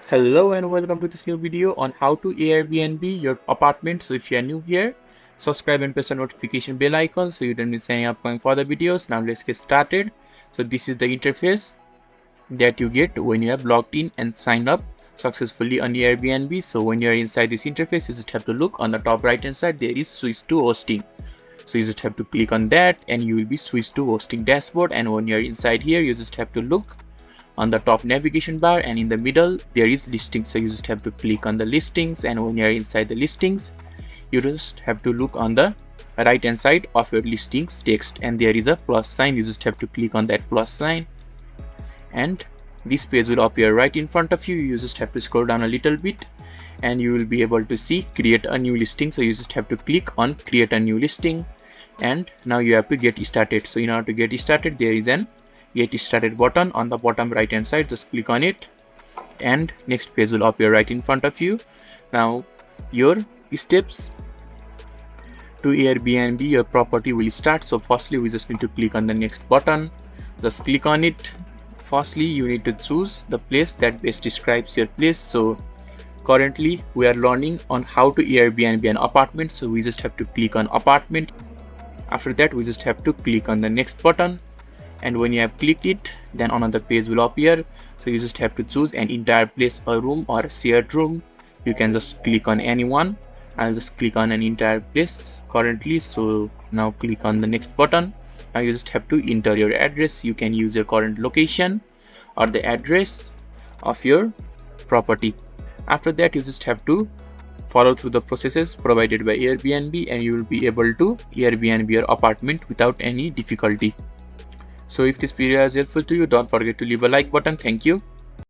Hello and welcome to this new video on how to Airbnb your apartment. So if you are new here, subscribe and press the notification bell icon so you don't miss any upcoming further videos. Now let's get started. So this is the interface that you get when you have logged in and signed up successfully on the Airbnb. So when you are inside this interface, you just have to look on the top right hand side. There is switch to hosting. So you just have to click on that and you will be switched to hosting dashboard. And when you are inside here, you just have to look on the top navigation bar, and in the middle there is listings. So you just have to click on the listings, and when you are inside the listings, you just have to look on the right hand side of your listings text, and there is a plus sign. You just have to click on that plus sign and this page will appear right in front of you. You just have to scroll down a little bit and you will be able to see create a new listing. So you just have to click on create a new listing, and now you have to get started. So in order to get started, there is an get started button on the bottom right hand side. Just click on it and next page will appear right in front of you. Now your steps to Airbnb your property will start. So firstly, we just need to click on the next button. Just click on it. Firstly, you need to choose the place that best describes your place. So currently we are learning on how to Airbnb an apartment, so we just have to click on apartment. After that, we just have to click on the next button, and when you have clicked it, then another page will appear. So you just have to choose an entire place, a room or a shared room. You can just click on anyone. I'll just click on an entire place currently. So now click on the next button. Now you just have to enter your address. You can use your current location or the address of your property. After that, you just have to follow through the processes provided by Airbnb, and you will be able to Airbnb your apartment without any difficulty. So if this video is helpful to you, don't forget to leave a like button. Thank you.